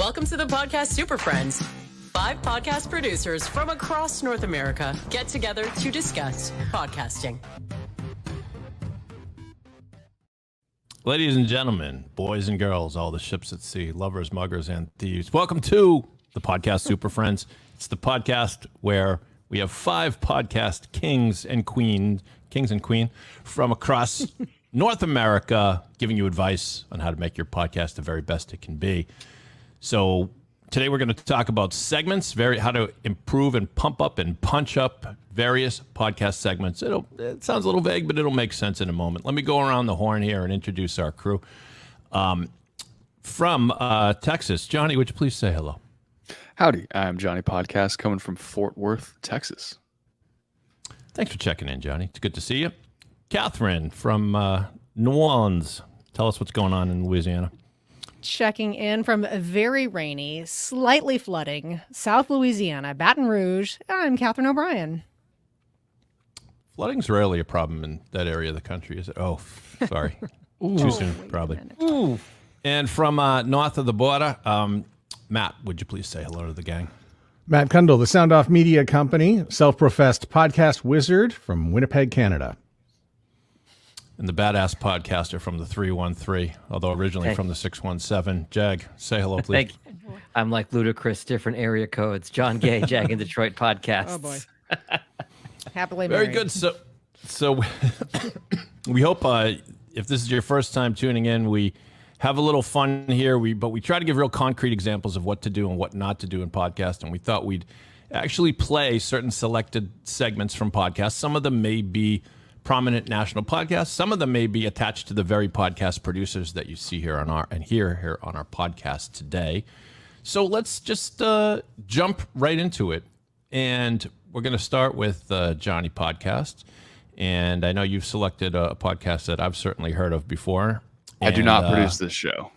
Welcome to the Podcast Superfriends. 5 podcast producers from across North America get together to discuss podcasting. Ladies and gentlemen, boys and girls, all the ships at sea, lovers, muggers, and thieves, welcome to the Podcast Superfriends. It's the podcast where we have 5 podcast kings and queen from across North America giving you advice on how to make your podcast the very best it can be. So today we're going to talk about segments, how to improve and pump up and punch up various podcast segments. It sounds a little vague, but it'll make sense in a moment. Let me go around the horn here and introduce our crew. From Texas, Johnny, would you please say hello? Howdy, I'm Johnny Podcast coming from Fort Worth, Texas. Thanks for checking in, Johnny. It's good to see you. Catherine from New Orleans. Tell us what's going on in Louisiana. Checking in from a very rainy, slightly flooding South Louisiana, Baton Rouge. I'm Catherine O'Brien. Flooding's rarely a problem in that area of the country, is it? Oh, sorry. Too soon, probably. Ooh. And from north of the border, Matt, would you please say hello to the gang? Matt Kundle, the Soundoff Media Company, self-professed podcast wizard from Winnipeg, Canada. And the badass podcaster from the 313, although originally from the 617. Jag, say hello, please. Thank you. I'm like ludicrous, different area codes. John Gay, Jag In Detroit Podcasts. Oh, boy. Happily Very married. good. So we hope if this is your first time tuning in, we have a little fun here. But we try to give real concrete examples of what to do and what not to do in podcast. And we thought we'd actually play certain selected segments from podcasts. Some of them may be prominent national podcasts. Some of them may be attached to the very podcast producers that you see here on our podcast today. So let's just jump right into it. And we're going to start with Johnny Podcast. And I know you've selected a podcast that I've certainly heard of before. I do not produce this show.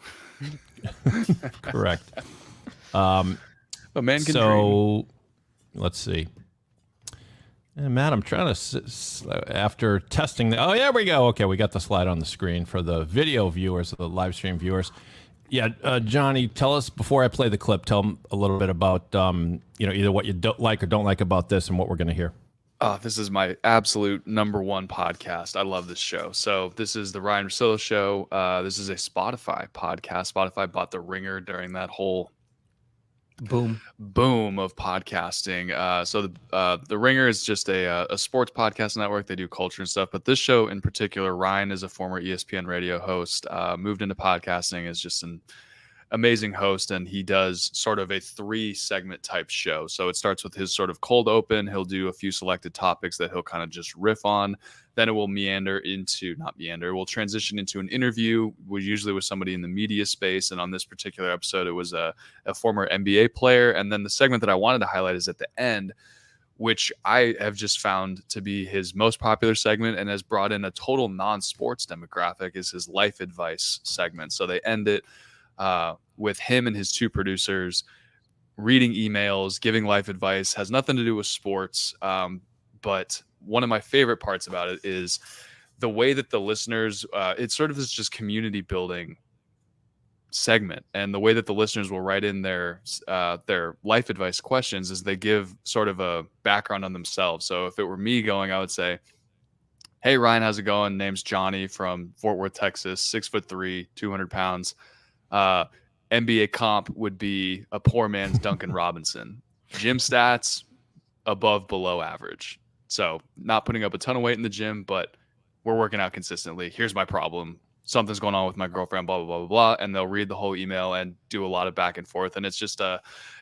Correct. A man can dream. So let's see. And Matt, I'm trying to, after testing, there we go. Okay, we got the slide on the screen for the video viewers, the live stream viewers. Yeah, Johnny, tell us, before I play the clip, tell them a little bit about, either what you don't like or don't like about this and what we're going to hear. This is my absolute number one podcast. I love this show. So this is the Ryan Russillo Show. This is a Spotify podcast. Spotify bought The Ringer during that whole boom of podcasting. So the Ringer is just a sports podcast network. They do culture and stuff, but this show in particular, Ryan is a former ESPN radio host, moved into podcasting, is just an amazing host, and he does sort of a 3-segment type show. So it starts with his sort of cold open. He'll do a few selected topics that he'll kind of just riff on. Then it will we'll transition into an interview, usually with somebody in the media space. And on this particular episode, it was a former NBA player. And then the segment that I wanted to highlight is at the end, which I have just found to be his most popular segment and has brought in a total non-sports demographic, is his life advice segment. So they end it with him and his 2 producers reading emails, giving life advice. Has nothing to do with sports, but one of my favorite parts about it is the way that the listeners, it sort of is just community building segment, and the way that the listeners will write in their life advice questions is they give sort of a background on themselves. So if it were me going, I would say, "Hey Ryan, how's it going? Name's Johnny from Fort Worth, Texas, 6'3", 200 pounds. NBA comp would be a poor man's Duncan Robinson. Gym stats, below average. So not putting up a ton of weight in the gym, but we're working out consistently. Here's my problem. Something's going on with my girlfriend, blah, blah, blah, blah, blah." And they'll read the whole email and do a lot of back and forth. And it's just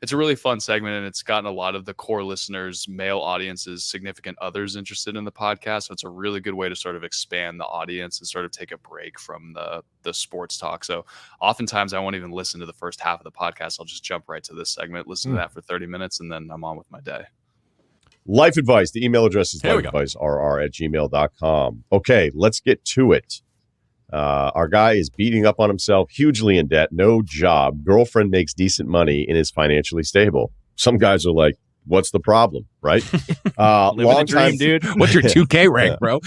it's a really fun segment. And it's gotten a lot of the core listeners, male audiences, significant others interested in the podcast. So it's a really good way to sort of expand the audience and sort of take a break from the sports talk. So oftentimes I won't even listen to the first half of the podcast. I'll just jump right to this segment, listen to that for 30 minutes, and then I'm on with my day. Life advice. The email address is lifeadvicerr@gmail.com. Okay, let's get to it. Our guy is beating up on himself, hugely in debt, no job. Girlfriend makes decent money and is financially stable. Some guys are like, what's the problem, right? Living the dream, dude. What's your 2K rank, bro?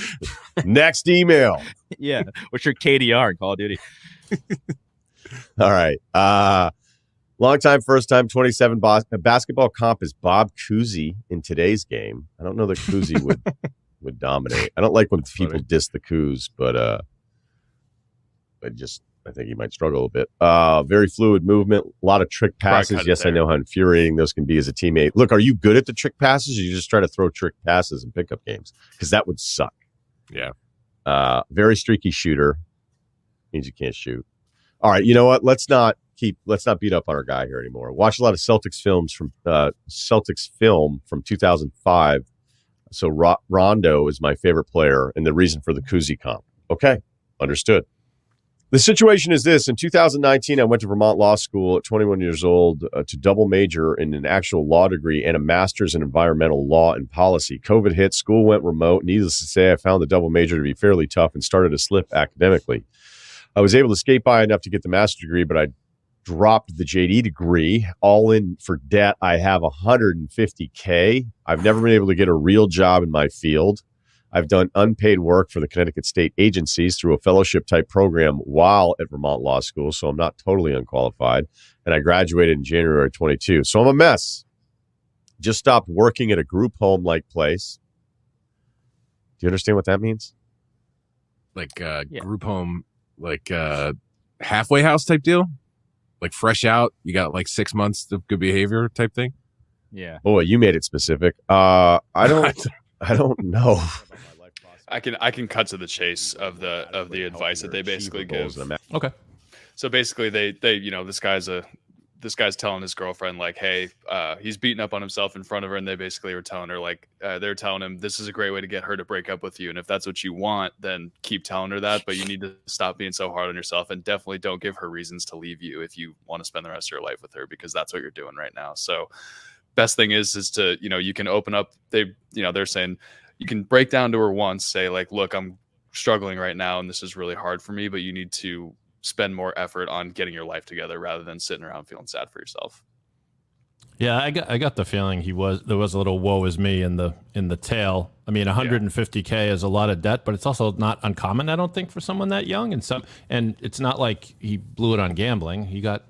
Next email. Yeah. What's your KDR in Call of Duty? All right. Long time, first time, 27 basketball comp is Bob Cousy in today's game. I don't know that Cousy would dominate. I don't like when people diss the Coos, but I think he might struggle a bit. Very fluid movement, a lot of trick passes. Yes, I know how infuriating those can be as a teammate. Look, are you good at the trick passes, or you just try to throw trick passes in pickup games? Because that would suck. Yeah. Very streaky shooter. Means you can't shoot. All right, you know what? Let's not beat up on our guy here anymore. Watch a lot of Celtics film from 2005. So Rondo is my favorite player and the reason for the Cousy comp. Okay, understood. The situation is this. In 2019, I went to Vermont Law School at 21 years old to double major in an actual law degree and a master's in environmental law and policy. COVID hit, school went remote. Needless to say, I found the double major to be fairly tough and started to slip academically. I was able to skate by enough to get the master's degree, but I dropped the JD degree. All in for debt, I have $150K. I've never been able to get a real job in my field. I've done unpaid work for the Connecticut state agencies through a fellowship type program while at Vermont Law School, so I'm not totally unqualified. And I graduated in January 22. So I'm a mess. Just stopped working at a group home like place. Do you understand what that means? Like group home, like halfway house type deal? Like fresh out, you got like 6 months of good behavior type thing? Yeah. Boy, you made it specific. I don't know. I can cut to the chase of the advice that they basically give. Okay. So basically, they this guy's telling his girlfriend like, hey, he's beating up on himself in front of her, and they basically were telling her like they're telling him this is a great way to get her to break up with you, and if that's what you want, then keep telling her that, but you need to stop being so hard on yourself, and definitely don't give her reasons to leave you if you want to spend the rest of your life with her, because that's what you're doing right now. So best thing is to, you can open up. They're saying you can break down to her once, say like, look, I'm struggling right now and this is really hard for me, but you need to spend more effort on getting your life together rather than sitting around feeling sad for yourself. Yeah, I got the feeling there was a little woe is me in the tail. I mean, 150K is a lot of debt, but it's also not uncommon, I don't think, for someone that young. And it's not like he blew it on gambling. He got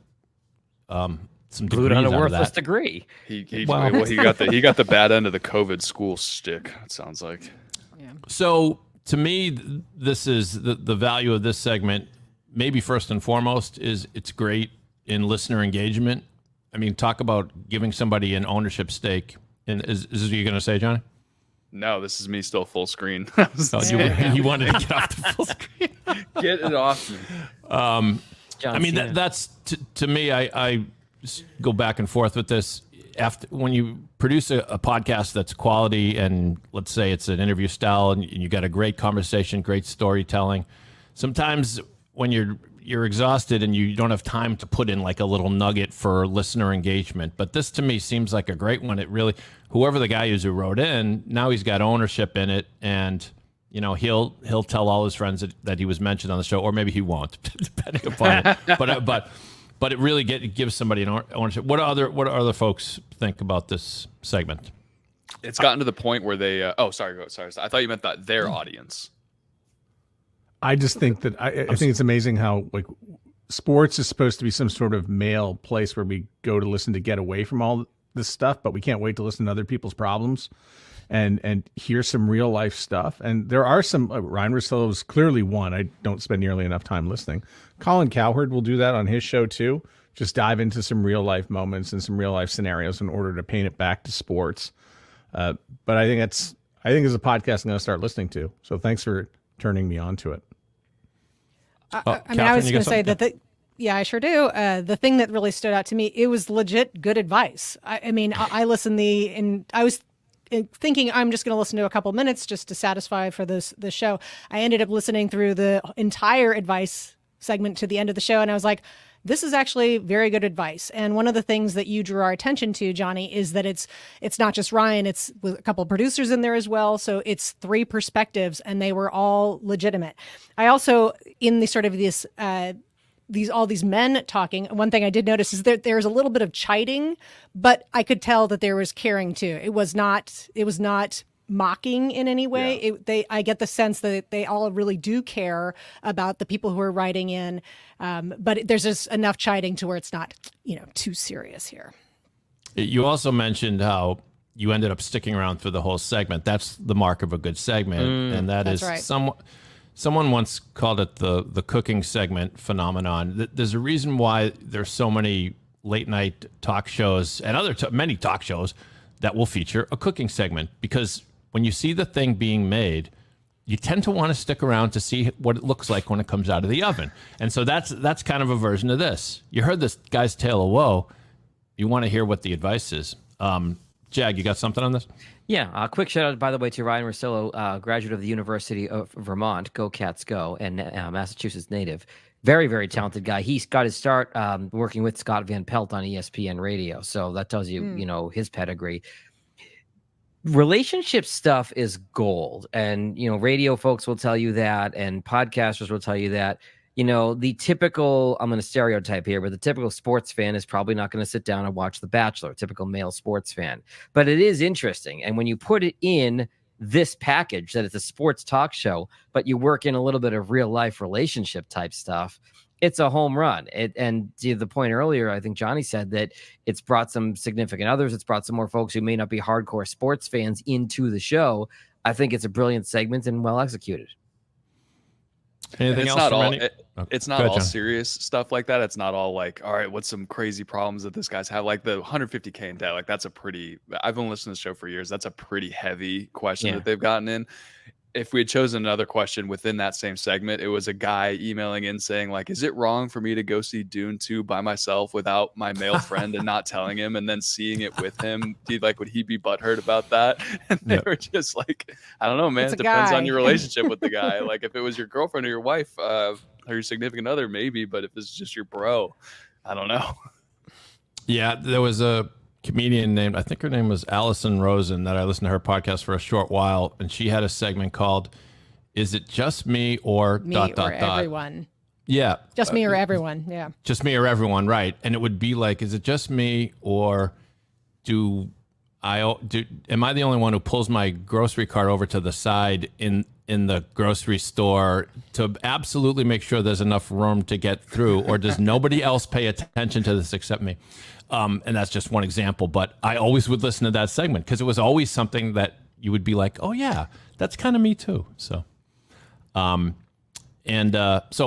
some blew it on a degrees out of worthless that. degree. He got the bad end of the COVID school stick, it sounds like. Yeah. So to me, this is the value of this segment. Maybe first and foremost is it's great in listener engagement. I mean, talk about giving somebody an ownership stake. And is this what you're going to say, Johnny? No, this is me still full screen. You wanted to get off the full screen. Get it off me. I mean, that's to me, I go back and forth with this. When you produce a podcast that's quality, and let's say it's an interview style, and you got a great conversation, great storytelling, sometimes when you're exhausted and you don't have time to put in like a little nugget for listener engagement. But this to me seems like a great one. It really, whoever the guy is who wrote in, now he's got ownership in it, and he'll tell all his friends that he was mentioned on the show, or maybe he won't, depending upon it. But it really gives somebody an ownership. What other folks think about this segment? It's gotten to the point where they. Sorry. I thought you meant that their audience. I just think that I think it's amazing how like sports is supposed to be some sort of male place where we go to listen to get away from all this stuff, but we can't wait to listen to other people's problems and hear some real life stuff. And there are some, Ryan Russillo is clearly one. I don't spend nearly enough time listening. Colin Cowherd will do that on his show too. Just dive into some real life moments and some real life scenarios in order to paint it back to sports. But I think it's a podcast I'm going to start listening to. So thanks for turning me on to it. I was going to say that yeah, I sure do. The thing that really stood out to me, it was legit good advice. I listened and I was thinking I'm just going to listen to a couple minutes just to satisfy for the show. I ended up listening through the entire advice segment to the end of the show, and I was like, this is actually very good advice. And one of the things that you drew our attention to, Johnny, is that it's not just Ryan, it's with a couple of producers in there as well. So it's three perspectives, and they were all legitimate. I also, in the sort of this, all these men talking, one thing I did notice is that there's a little bit of chiding, but I could tell that there was caring too. It was not mocking in any way. I get the sense that they all really do care about the people who are writing in, but there's just enough chiding to where it's not, too serious here. You also mentioned how you ended up sticking around for the whole segment. That's the mark of a good segment, and that's right. Someone once called it the cooking segment phenomenon. There's a reason why there's so many late night talk shows and many talk shows that will feature a cooking segment, because when you see the thing being made, you tend to want to stick around to see what it looks like when it comes out of the oven. And so that's kind of a version of this. You heard this guy's tale of woe. You want to hear what the advice is. Jag, you got something on this? Yeah, a quick shout out, by the way, to Ryan Russillo, graduate of the University of Vermont, go Cats go, and Massachusetts native. Very, very talented guy. He got his start working with Scott Van Pelt on ESPN radio. So that tells you, his pedigree. Relationship stuff is gold. And, radio folks will tell you that, and podcasters will tell you that. The typical, I'm going to stereotype here, but the typical sports fan is probably not going to sit down and watch The Bachelor, typical male sports fan. But it is interesting. And when you put it in this package, that it's a sports talk show, but you work in a little bit of real life relationship type stuff, it's a home run. And to the point earlier, I think Johnny said that it's brought some significant others. It's brought some more folks who may not be hardcore sports fans into the show. I think it's a brilliant segment and well executed. Anything it's else? It's not all serious stuff like that. It's not all like, all right, what's some crazy problems that this guy's had? Like the 150K in debt. Like that's I've been listening to the show for years. That's a pretty heavy question that they've gotten in. If we had chosen another question within that same segment, it was a guy emailing in saying like, is it wrong for me to go see Dune 2 by myself without my male friend and not telling him and then seeing it with him? Would he be butthurt about that? And they were just like, I don't know, man. It depends on your relationship with the guy. Like if it was your girlfriend or your wife or your significant other, maybe, but if it's just your bro, I don't know. Yeah, there was a comedian named, I think her name was Allison Rosen, that I listened to her podcast for a short while, and she had a segment called "Is It Just Me or Me dot or dot dot?" everyone. Yeah, just me or everyone. Yeah, just me or everyone, right? And it would be like, is it just me, or am I the only one who pulls my grocery cart over to the side in the grocery store to absolutely make sure there's enough room to get through, or does nobody else pay attention to this except me? And that's just one example, but I always would listen to that segment because it was always something that you would be like, oh yeah, that's kind of me too. So, so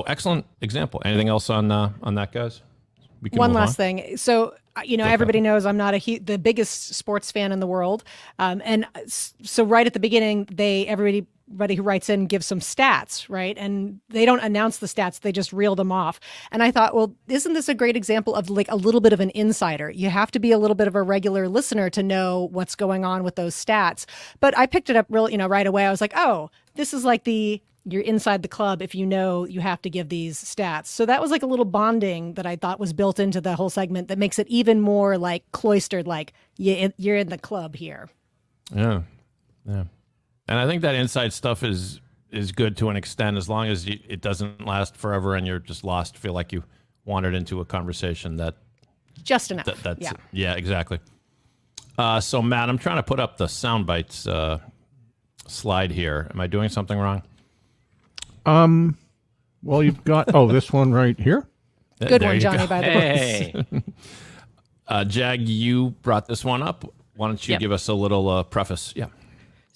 excellent example. Anything else on that, guys? We can One move last on. thing. So, everybody knows I'm not the biggest sports fan in the world. And so right at the beginning, everybody who writes in gives some stats, right? And they don't announce the stats. They just reel them off. And I thought, well, isn't this a great example of like a little bit of an insider? You have to be a little bit of a regular listener to know what's going on with those stats. But I picked it up right away. I was like, oh, this is like you're inside the club if you know you have to give these stats. So that was like a little bonding that I thought was built into the whole segment that makes it even more like cloistered, like you're in the club here. Yeah. And I think that inside stuff is good to an extent, as long as it doesn't last forever and you're just lost, feel like you wandered into a conversation that just enough. Yeah, exactly. So Matt, I'm trying to put up the sound bites slide here. Am I doing something wrong? Well, you've got this one right here. Good one, Johnny. By the way, Jag, you brought this one up. Why don't you give us a little preface? Yeah.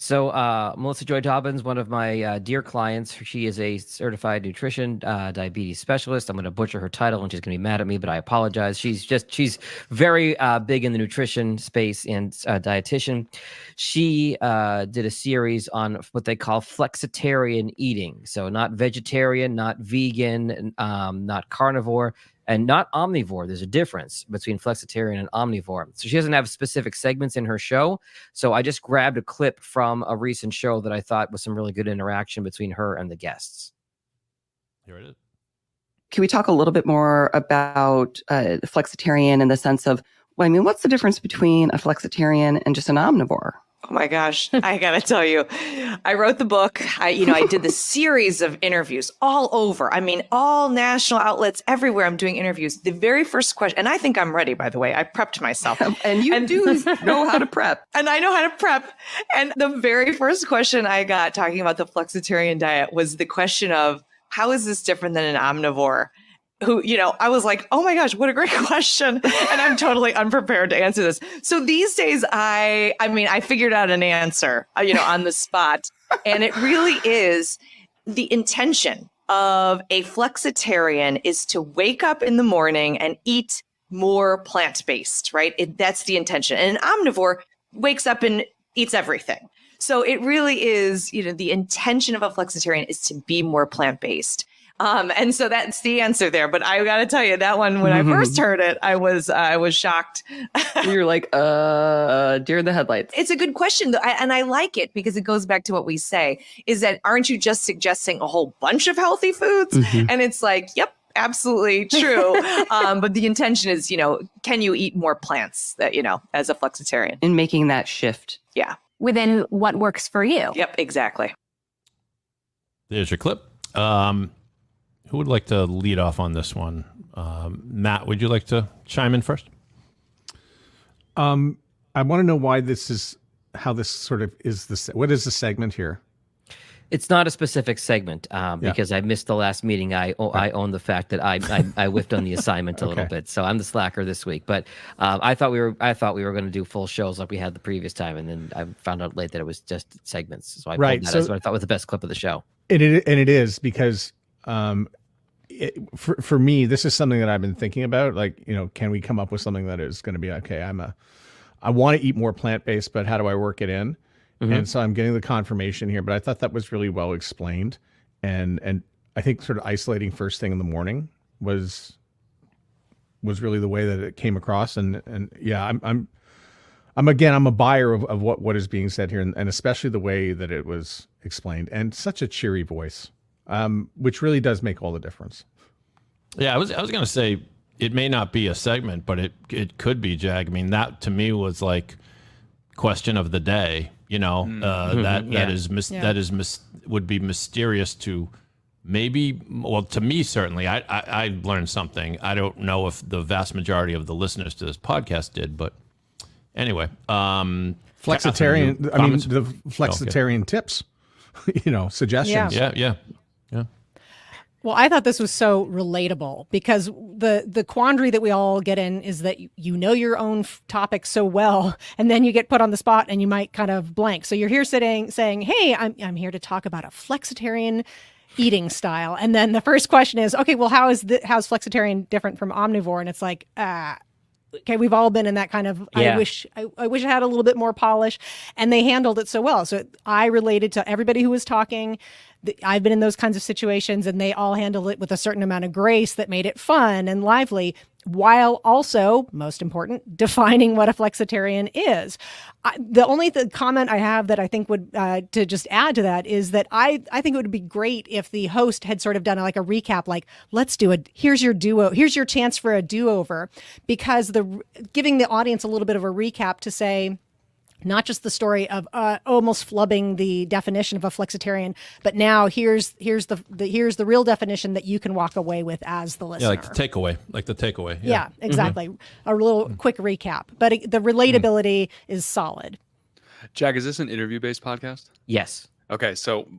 So Melissa Joy Dobbins, one of my dear clients, she is a certified nutrition diabetes specialist. I'm going to butcher her title and she's going to be mad at me, but I apologize. She's very big in the nutrition space and dietitian. She did a series on what they call flexitarian eating. So not vegetarian, not vegan, not carnivore, and not omnivore. There's a difference between flexitarian and omnivore. So she doesn't have specific segments in her show. So I just grabbed a clip from a recent show that I thought was some really good interaction between her and the guests. Here it is. Can we talk a little bit more about flexitarian in the sense of, what's the difference between a flexitarian and just an omnivore? Oh my gosh, I gotta tell you, I wrote the book. I did the series of interviews all over. I mean, all national outlets everywhere. I'm doing interviews. The very first question, and I think I'm ready, by the way. I prepped myself. And you do know how to prep. And I know how to prep. And the very first question I got talking about the flexitarian diet was the question of, how is this different than an omnivore? Who, I was like, oh my gosh, what a great question. And I'm totally unprepared to answer this. So these days, I figured out an answer, on the spot. And it really is the intention of a flexitarian is to wake up in the morning and eat more plant-based, right? That's the intention. And an omnivore wakes up and eats everything. So it really is, the intention of a flexitarian is to be more plant-based. And so that's the answer there. But I got to tell you, that one, when I first heard it, I was shocked. You're like, deer in the headlights. It's a good question, though, and I like it because it goes back to what we say, is that aren't you just suggesting a whole bunch of healthy foods? And it's like, yep, absolutely true. But the intention is, can you eat more plants, as a flexitarian? In making that shift. Yeah. Within what works for you. Yep, exactly. There's your clip. Who would like to lead off on this one? Matt, would you like to chime in first? I want to know why how this sort of is what is the segment here? It's not a specific segment because I missed the last meeting. I own the fact that I whiffed on the assignment a little bit, so I'm the slacker this week. But I thought we were going to do full shows like we had the previous time, and then I found out late that it was just segments. So I pulled that as what I thought was the best clip of the show. It is because for me, this is something that I've been thinking about. Like, can we come up with something that is going to be okay? I want to eat more plant-based, but how do I work it in? And so I'm getting the confirmation here, but I thought that was really well explained. And I think sort of isolating first thing in the morning was really the way that it came across. And yeah, I'm a buyer of what is being said here, and especially the way that it was explained, and such a cheery voice, which really does make all the difference. Yeah, I was going to say it may not be a segment, but it could be, Jag. I mean, that to me was like question of the day. Would be mysterious to maybe, well, to me certainly. I learned something. I don't know if the vast majority of the listeners to this podcast did, but anyway, flexitarian. The flexitarian tips, suggestions. Yeah. Well, I thought this was so relatable because the quandary that we all get in is that you know your own topic so well, and then you get put on the spot and you might kind of blank. So you're here saying, "Hey, I'm here to talk about a flexitarian eating style," and then the first question is, "Okay, well, how's flexitarian different from omnivore?" And it's like, okay, we've all been in that kind of, I wish I had a little bit more polish, and they handled it so well. So I related to everybody who was talking. I've been in those kinds of situations, and they all handled it with a certain amount of grace that made it fun and lively, while also, most important, defining what a flexitarian is. The only comment I have that I think would, to just add to that, is that I think it would be great if the host had sort of done like a recap, like, here's your chance for a do-over, because giving the audience a little bit of a recap to say, not just the story of almost flubbing the definition of a flexitarian, but now here's the real definition that you can walk away with as the listener. Yeah, like the takeaway. Yeah, exactly. A little quick recap, but the relatability is solid. Jag, is this an interview-based podcast? Yes. Okay, so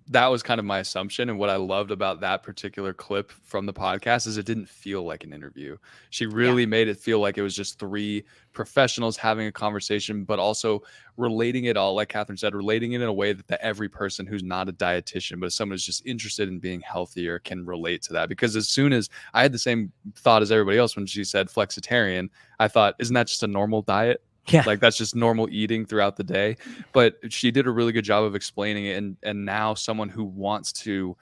that was kind of my assumption, and what I loved about that particular clip from the podcast is it didn't feel like an interview. She really made it feel like it was just three professionals having a conversation, but also relating it all, like Catherine said, relating it in a way that every person who's not a dietitian, but someone who's just interested in being healthier can relate to that. Because as soon as I had the same thought as everybody else when she said flexitarian, I thought, isn't that just a normal diet? Yeah. Like that's just normal eating throughout the day. But she did a really good job of explaining it. And now someone who wants to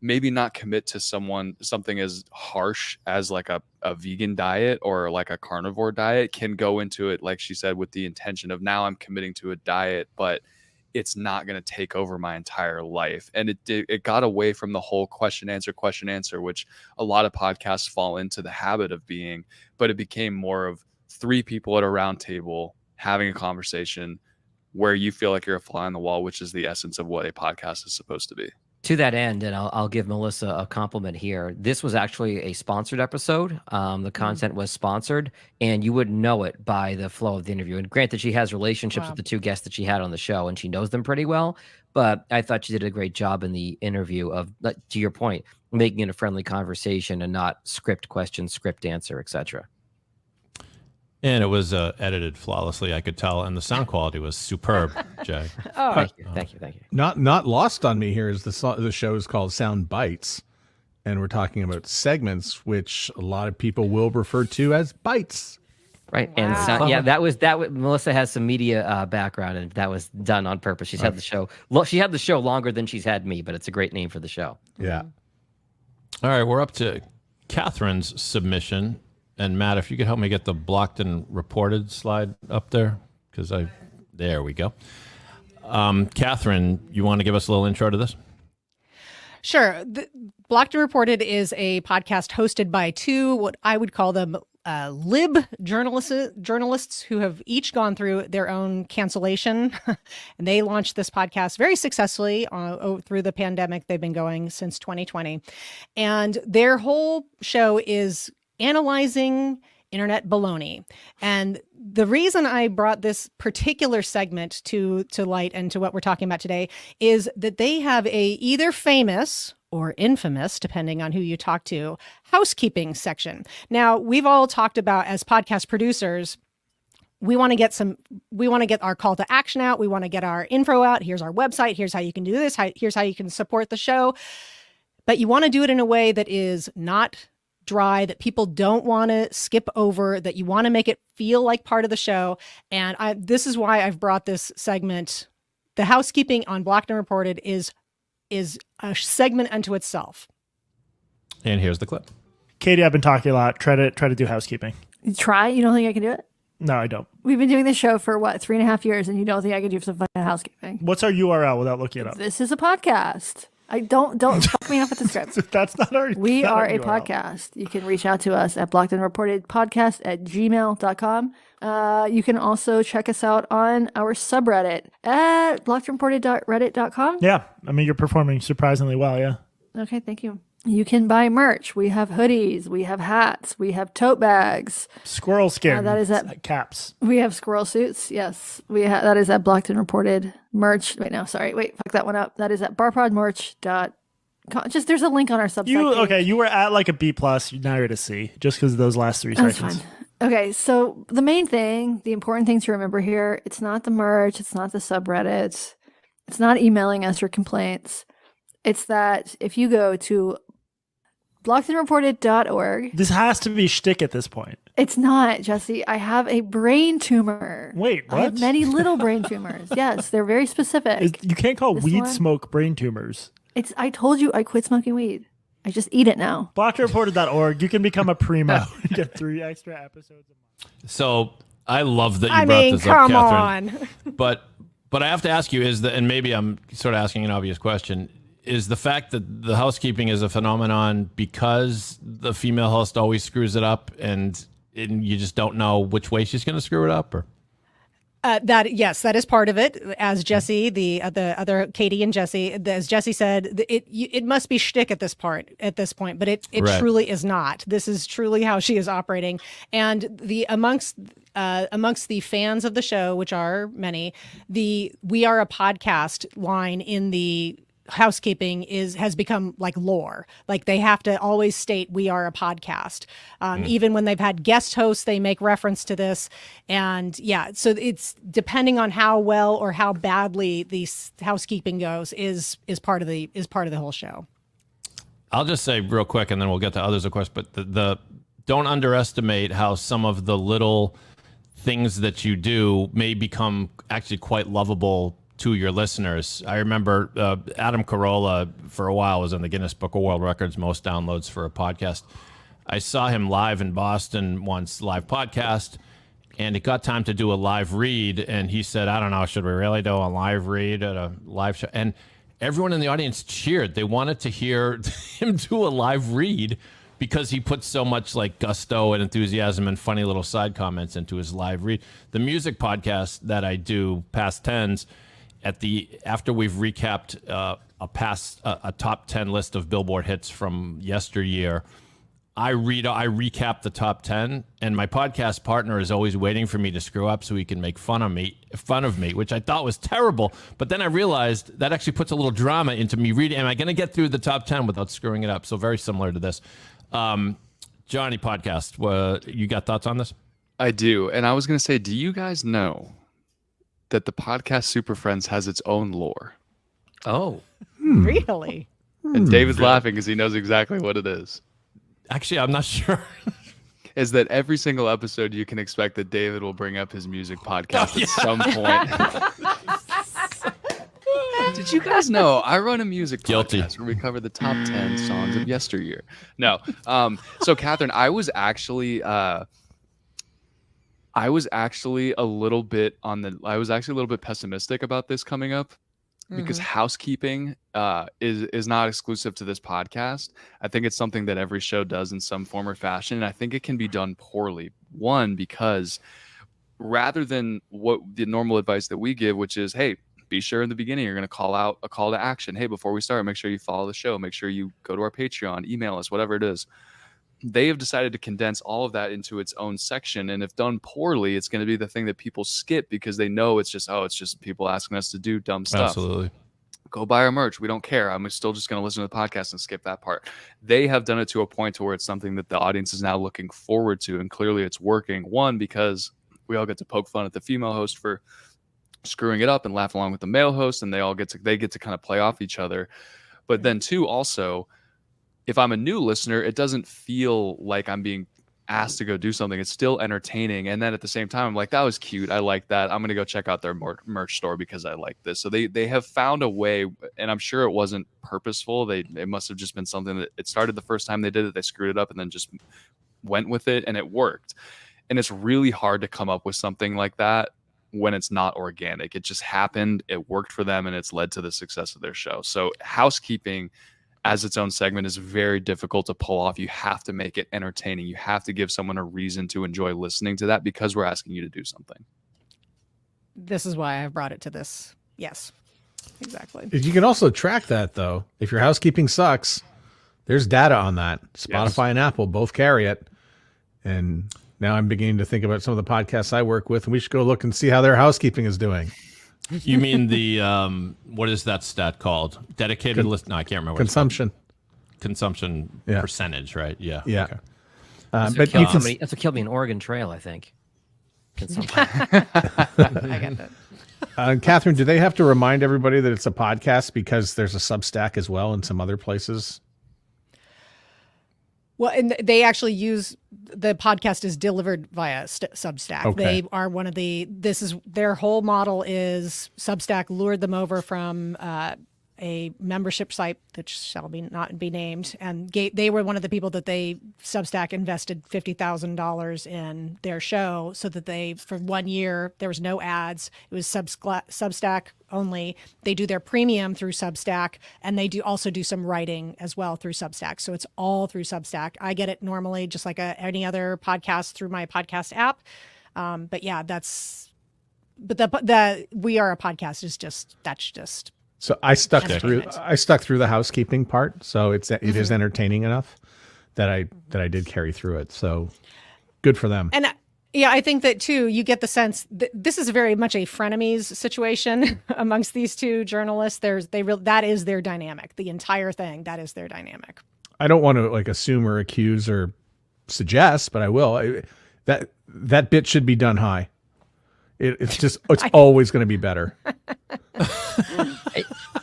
maybe not commit to something as harsh as like a vegan diet or like a carnivore diet can go into it, like she said, with the intention of, now I'm committing to a diet, but it's not going to take over my entire life. And it got away from the whole question answer, which a lot of podcasts fall into the habit of being, but it became more of three people at a round table having a conversation, where you feel like you're a fly on the wall, which is the essence of what a podcast is supposed to be. To that end, and I'll give Melissa a compliment here. This was actually a sponsored episode. The content was sponsored, and you wouldn't know it by the flow of the interview. And granted, she has relationships with the two guests that she had on the show, and she knows them pretty well. But I thought she did a great job in the interview of, to your point, making it a friendly conversation and not script question, script answer, etc. And it was edited flawlessly, I could tell, and the sound quality was superb, Jag. Thank you. Not lost on me here is the show is called Sound Bites, and we're talking about segments, which a lot of people will refer to as bites. Right, and that was Melissa has some media background, and that was done on purpose. She's had the show. She had the show longer than she's had me, but it's a great name for the show. Yeah. All right, we're up to Catherine's submission. And Matt, if you could help me get the blocked and reported slide up there, because there we go. Catherine, you want to give us a little intro to this? Sure. Blocked and Reported is a podcast hosted by two, what I would call them lib journalists who have each gone through their own cancellation. And they launched this podcast very successfully through the pandemic. They've been going since 2020. And their whole show is analyzing internet baloney. And the reason I brought this particular segment to light and to what we're talking about today is that they have a either famous or infamous, depending on who you talk to, housekeeping section. Now, we've all talked about, as podcast producers, we want to get our call to action out. We want to get our info out. Here's our website. Here's how you can do this. Here's how you can support the show. But you want to do it in a way that is not dry, that people don't want to skip over, that you want to make it feel like part of the show. And this is why I've brought this segment. The housekeeping on Blocked and Reported is a segment unto itself. And here's the clip. Katie, I've been talking a lot. Try to do housekeeping. You try? You don't think I can do it? No, I don't. We've been doing this show for 3.5 years, and you don't think I can do some fucking housekeeping? What's our URL without looking it up? This is a podcast. I don't fuck me up with the script. That's not our. We not are our a URL. podcast. You can reach out to us at blockedandreportedpodcast@gmail.com. You can also check us out on our subreddit at blockedandreported.reddit.com. Yeah, I mean you're performing surprisingly well. Yeah. Okay, thank you. You can buy merch. We have hoodies. We have hats. We have tote bags. Squirrel skin. That is at caps. We have squirrel suits. Yes, that is at Blocked and Reported merch. Fuck that one up. That is at barpodmerch.com. Just there's a link on our subsite page. You were at like a B+. Now you're at a C, just because of those last 3 That's seconds. fine. Okay, so the main thing, the important thing to remember here, it's not the merch, it's not the subreddits, it's not emailing us your complaints. It's that if you go to blockedandreported.org. This has to be shtick at this point. It's not, Jesse. I have a brain tumor. Wait, what? I have many little brain tumors. Yes, they're very specific. You can't call This weed one? smoke brain tumors. I told you I quit smoking weed. I just eat it now. Blockedandreported.org. You can become a primo and get 3 extra episodes a month. So I love that you brought this up, come Catherine. on. But I have to ask you, and maybe I'm sort of asking an obvious question, is the fact that the housekeeping is a phenomenon because the female host always screws it up and you just don't know which way she's going to screw it up? Or That is part of it. As Jesse, the other Katie and Jesse, as Jesse said, it must be shtick at this point, but it Right. truly is not. This is truly how she is operating. And amongst the fans of the show, which are many, the "We are a podcast" line in the housekeeping has become like lore. Like they have to always state we are a podcast. Even when they've had guest hosts, they make reference to this. And yeah, so it's depending on how well or how badly the housekeeping goes is part of the whole show. I'll just say real quick, and then we'll get to others, of course, but the don't underestimate how some of the little things that you do may become actually quite lovable to your listeners. I remember Adam Carolla for a while was in the Guinness Book of World Records, most downloads for a podcast. I saw him live in Boston once, live podcast, and it got time to do a live read. And he said, I don't know, should we really do a live read at a live show? And everyone in the audience cheered. They wanted to hear him do a live read because he puts so much like gusto and enthusiasm and funny little side comments into his live read. The music podcast that I do, Past Tens, after we've recapped a top 10 list of Billboard hits from yesteryear, I recap the top 10, and my podcast partner is always waiting for me to screw up so he can make fun of me, which I thought was terrible. But then I realized that actually puts a little drama into me reading. Am I going to get through the top 10 without screwing it up? So very similar to this. Johnny, podcast, you got thoughts on this? I do. And I was going to say, do you guys know that the podcast Super Friends has its own lore? Oh. Really? And David's laughing because he knows exactly what it is. Actually, I'm not sure. Is that every single episode you can expect that David will bring up his music podcast at some point. Did you guys know I run a music podcast where we cover the top 10 songs of yesteryear? No. So Catherine, I was actually a little bit pessimistic about this coming up. Because housekeeping is not exclusive to this podcast. I think it's something that every show does in some form or fashion. And I think it can be done poorly. One, because rather than what the normal advice that we give, which is, hey, be sure in the beginning you're going to call out a call to action. Hey, before we start, make sure you follow the show. Make sure you go to our Patreon, email us, whatever it is. They have decided to condense all of that into its own section. And if done poorly, it's going to be the thing that people skip because they know it's just people asking us to do dumb stuff. Absolutely. Go buy our merch. We don't care. I'm still just going to listen to the podcast and skip that part. They have done it to a point to where it's something that the audience is now looking forward to. And clearly it's working. One, because we all get to poke fun at the female host for screwing it up and laugh along with the male host. And they get to kind of play off each other. But then two, also, if I'm a new listener, it doesn't feel like I'm being asked to go do something. It's still entertaining. And then at the same time, I'm like, that was cute. I like that. I'm going to go check out their merch store because I like this. So they have found a way, and I'm sure it wasn't purposeful. It must have just been something that it started the first time they did it. They screwed it up and then just went with it and it worked. And it's really hard to come up with something like that when it's not organic. It just happened. It worked for them and it's led to the success of their show. So housekeeping as its own segment is very difficult to pull off. You have to make it entertaining. You have to give someone a reason to enjoy listening to that because we're asking you to do something. This is why I brought it to this. Yes, exactly. You can also track that, though. If your housekeeping sucks, there's data on that. Spotify and Apple both carry it. And now I'm beginning to think about some of the podcasts I work with, and we should go look and see how their housekeeping is doing. You mean the what is that stat called? Dedicated list? No, I can't remember. Consumption percentage, right? Yeah. Yeah. Okay. That's what killed me in Oregon Trail, I think. I get that. Catherine, do they have to remind everybody that it's a podcast because there's a Substack as well in some other places? Well, and they actually use the podcast is delivered via Substack. Okay. They are one of their whole model is Substack lured them over from a membership site that shall not be named. And they were one of the people that Substack invested $50,000 in their show so that for 1 year, there was no ads. It was Substack only. They do their premium through Substack, and they also do some writing as well through Substack. So it's all through Substack. I get it normally just like any other podcast through my podcast app. But yeah, the We Are a Podcast is that's just. So I stuck through the housekeeping part. So it is entertaining enough that I did carry through it. So good for them. And yeah, I think that too, you get the sense that this is very much a frenemies situation amongst these two journalists. That is their dynamic. The entire thing, that is their dynamic. I don't want to assume or accuse or suggest, but I will. That bit should be done high. It's always going to be better.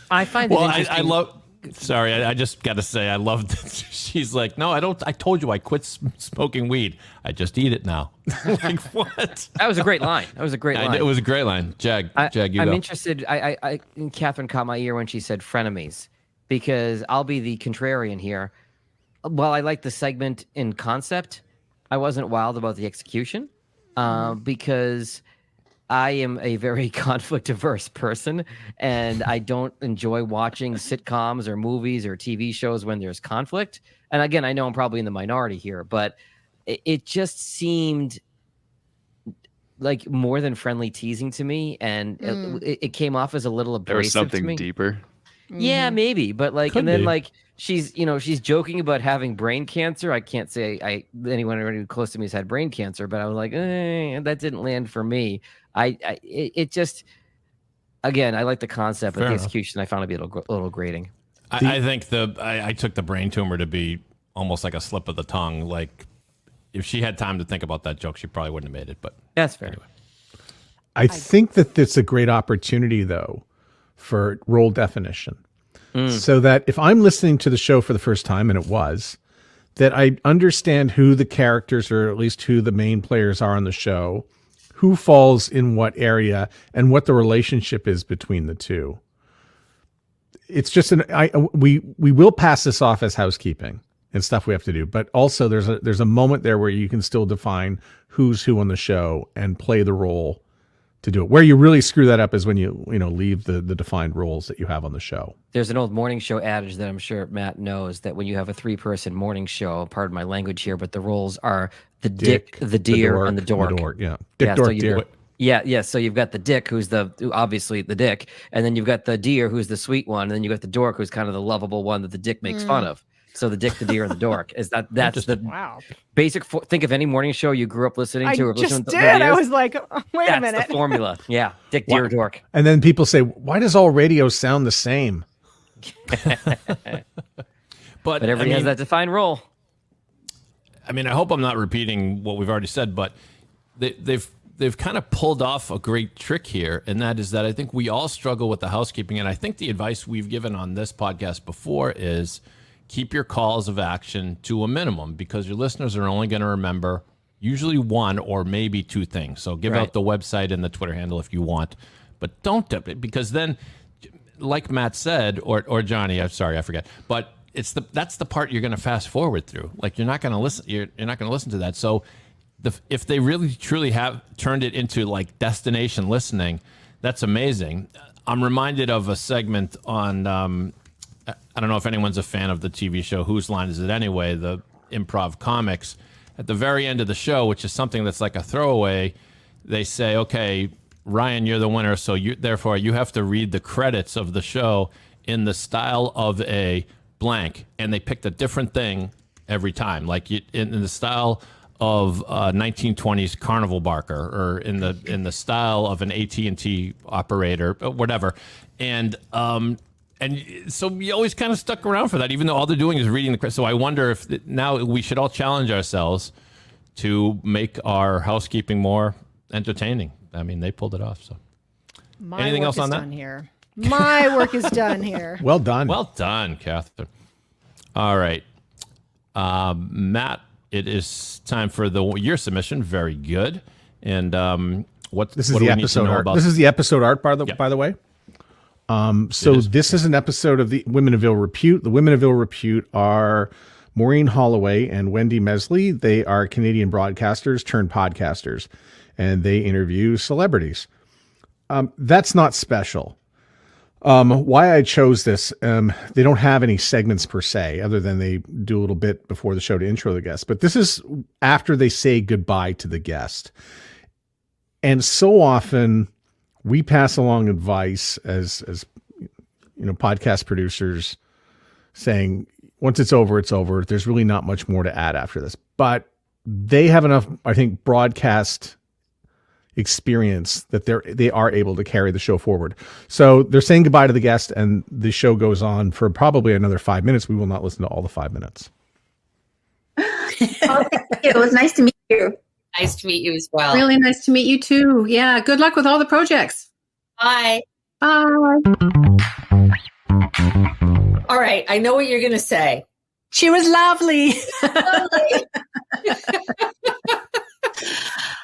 I find it interesting. Sorry, I just got to say, I love that she's like, no, I don't. I told you I quit smoking weed. I just eat it now. Like, what? That was a great line. It was a great line. Jag, you I'm go. interested. Catherine caught my ear when she said frenemies, because I'll be the contrarian here. While I like the segment in concept, I wasn't wild about the execution, because I am a very conflict averse person, and I don't enjoy watching sitcoms or movies or TV shows when there's conflict. And again, I know I'm probably in the minority here, but it just seemed like more than friendly teasing to me, and it came off as a little abrasive. There was something to me. deeper. Yeah, maybe, but like, Could and then be. like she's joking about having brain cancer. I can't say anyone close to me has had brain cancer, but I was like, that didn't land for me. It just, again, I like the concept, but Fair the enough. execution I found to be a little grating. I think I took the brain tumor to be almost like a slip of the tongue. Like if she had time to think about that joke, she probably wouldn't have made it. But That's fair. anyway. I think that it's a great opportunity, though, for role definition. So that if I'm listening to the show for the first time, and it was, that I understand who the characters or at least who the main players are on the show, who falls in what area, and what the relationship is between the two. It's just we will pass this off as housekeeping and stuff we have to do, but also there's a moment there where you can still define who's who on the show and play the role to do it. Where you really screw that up is when you leave the defined roles that you have on the show. There's an old morning show adage that I'm sure Matt knows, that when you have a 3-person morning show, pardon my language here, but the roles are the dick, the deer, and the dork. Yeah. Dick, dork, deer. Yeah. So you've got the dick, who's obviously the dick, and then you've got the deer, who's the sweet one, and then you've got the dork, who's kind of the lovable one that the dick makes fun of. So the dick, the deer, and the dork that's the basic. Think of any morning show you grew up listening to. I or just listening did. to I was like, wait a minute. That's the formula. Yeah, dick, deer, dork. And then people say, why does all radio sound the same? But everybody has that defined role. I mean, I hope I'm not repeating what we've already said, but they've kind of pulled off a great trick here, and that is that I think we all struggle with the housekeeping, and I think the advice we've given on this podcast before is keep your calls of action to a minimum, because your listeners are only going to remember usually one or maybe two things. So give out the website and the Twitter handle if you want, but don't do it, because then, like Matt said, or Johnny, I'm sorry, I forget, but that's the part you're going to fast forward through. Like you're not going to listen. You're not going to listen to that. So if they really truly have turned it into like destination listening, that's amazing. I'm reminded of a segment on, I don't know if anyone's a fan of the TV show Whose Line Is It Anyway, the improv comics. At the very end of the show, which is something that's like a throwaway, they say, okay, Ryan, you're the winner, so therefore you have to read the credits of the show in the style of a blank, and they picked a different thing every time, like in the style of 1920s carnival barker, or in the style of an AT&T operator, whatever, and so we always kind of stuck around for that, even though all they're doing is reading the credits. So I wonder if now we should all challenge ourselves to make our housekeeping more entertaining. I mean, they pulled it off. So, anything else on that? Here. My work is done here. Well done. Well done, Catherine. All right. Matt, it is time for your submission. Very good. And this is the episode art. This is the episode art, by the way. So this is an episode of the Women of Ill Repute. The Women of Ill Repute are Maureen Holloway and Wendy Mesley. They are Canadian broadcasters turned podcasters, and they interview celebrities. That's not special. Why I chose this, they don't have any segments per se, other than they do a little bit before the show to intro the guest. But this is after they say goodbye to the guest. And so often we pass along advice as podcast producers, saying, once it's over, it's over. There's really not much more to add after this. But they have enough, I think, broadcast experience that they are able to carry the show forward. So they're saying goodbye to the guest, and the show goes on for probably another 5 minutes. We will not listen to all the 5 minutes. Thank you. It was nice to meet you. Nice to meet you as well. Really nice to meet you too. Yeah. Good luck with all the projects. Bye. Bye. All right. I know what you're going to say. She was lovely.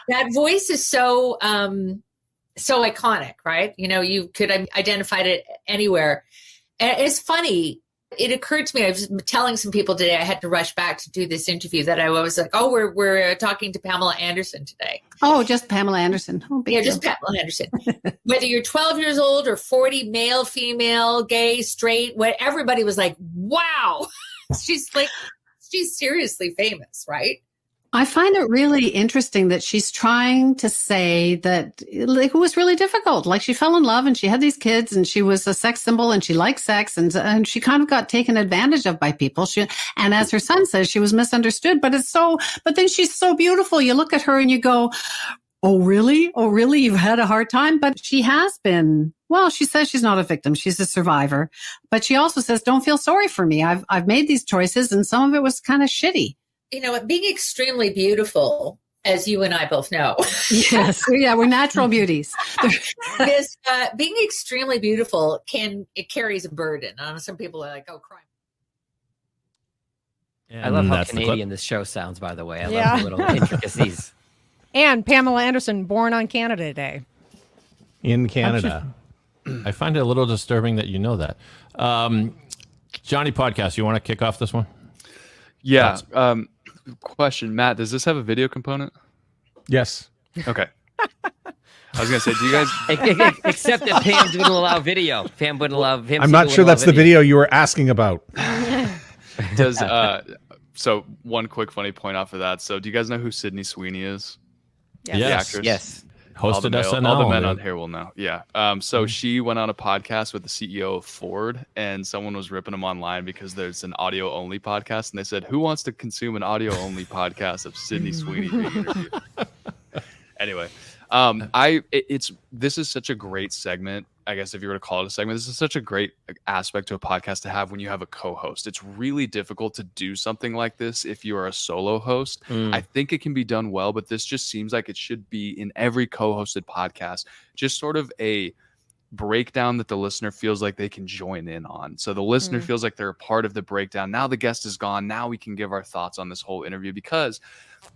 That voice is so iconic, right? You could identify it anywhere. And it's funny. It occurred to me, I was telling some people today, I had to rush back to do this interview, that I was like, oh, we're talking to Pamela Anderson today. Oh, just Pamela Anderson. Oh, yeah, just Pamela Anderson. Whether you're 12 years old or 40, male, female, gay, straight, what, everybody was like, wow, she's seriously famous, right? I find it really interesting that she's trying to say that it was really difficult. Like, she fell in love and she had these kids and she was a sex symbol and she liked sex and she kind of got taken advantage of by people. And as her son says, she was misunderstood, but then she's so beautiful. You look at her and you go, oh, really? Oh, really? You've had a hard time? But she has been. Well, she says she's not a victim. She's a survivor. But she also says, don't feel sorry for me. I've made these choices and some of it was kind of shitty. You know, being extremely beautiful, as you and I both know. Yes. Yeah, we're natural beauties. Being extremely beautiful it carries a burden. Some people are like, oh, crime. I love how Canadian this show sounds, by the way. I love the little intricacies. And Pamela Anderson, born on Canada Day. In Canada. Actually, I find it a little disturbing that you know that. Johnny Podcast, you want to kick off this one? Yeah. Question, Matt, does this have a video component? Yes. Okay. I was going to say, do you guys... Except that Pam didn't allow video. Pam wouldn't allow him. I'm not sure that's the video you were asking about. Does so one quick funny point off of that. So do you guys know who Sydney Sweeney is? Yes. The actress? Yes. Hosted SNL. All the men on here will know. Yeah. So she went on a podcast with the CEO of Ford, and someone was ripping them online because there's an audio only podcast, and they said, "Who wants to consume an audio only podcast of Sydney Sweeney being interviewed?" Anyway, this is such a great segment. I guess if you were to call it a segment, this is such a great aspect to a podcast to have when you have a co-host. It's really difficult to do something like this if you are a solo host. I think it can be done well, but this just seems like it should be in every co-hosted podcast, just sort of a breakdown that the listener feels like they can join in on. So the listener feels like they're a part of the breakdown. Now the guest is gone. Now we can give our thoughts on this whole interview, because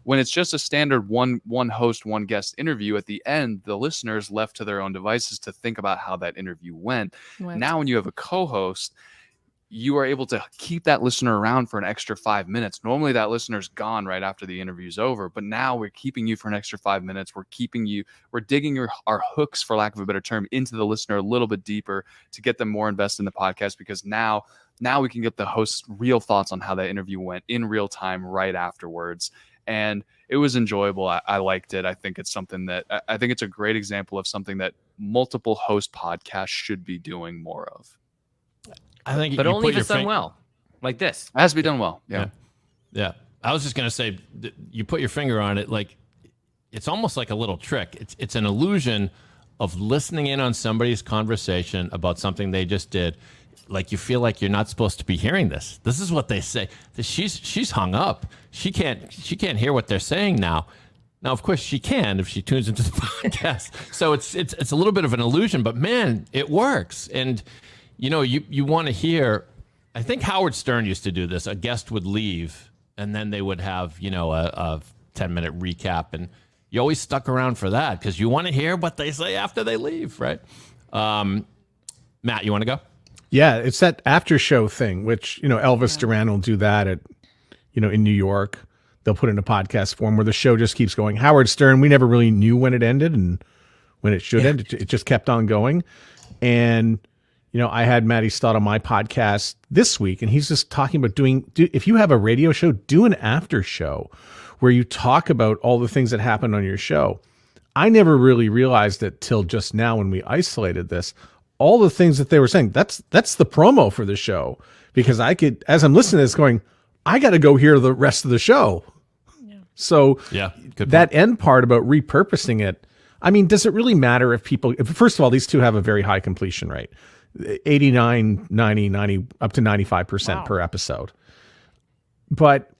when it's just a standard one host, one guest interview, at the end, the listener is left to their own devices to think about how that interview went. Now, when you have a co-host, you are able to keep that listener around for an extra 5 minutes. Normally that listener's gone right after the interview's over, but now we're keeping you for an extra 5 minutes. We're digging our hooks, for lack of a better term, into the listener a little bit deeper to get them more invested in the podcast, because now we can get the host's real thoughts on how that interview went in real time right afterwards. And it was enjoyable. I liked it. I think it's something that I think it's a great example of something that multiple host podcasts should be doing more of. I think, but only if it's done well, like this. It has to be done well. Yeah. I was just gonna say, you put your finger on it. Like, it's almost like a little trick. It's an illusion of listening in on somebody's conversation about something they just did. Like, you feel like you're not supposed to be hearing this. This is what they say. She's hung up. She can't hear what they're saying now. Now, of course, she can if she tunes into the podcast. So it's a little bit of an illusion, but man, it works. And you want to hear. I think Howard Stern used to do this. A guest would leave, and then they would have a 10-minute recap, and you always stuck around for that because you want to hear what they say after they leave, right? Matt, you want to go? Yeah, it's that after show thing, which, Elvis Duran will do that at, in New York. They'll put in a podcast form where the show just keeps going. Howard Stern, we never really knew when it ended and when it should end. It just kept on going. And, I had Matty Stott on my podcast this week, and he's just talking about if you have a radio show, do an after show where you talk about all the things that happened on your show. I never really realized it till just now when we isolated this. All the things that they were saying, that's the promo for the show, because I could, as I'm listening to this, going, I got to go hear the rest of the show. Yeah. So that end part about repurposing it, I mean, does it really matter if first of all, these two have a very high completion rate, 89, 90, up to 95% per episode. But,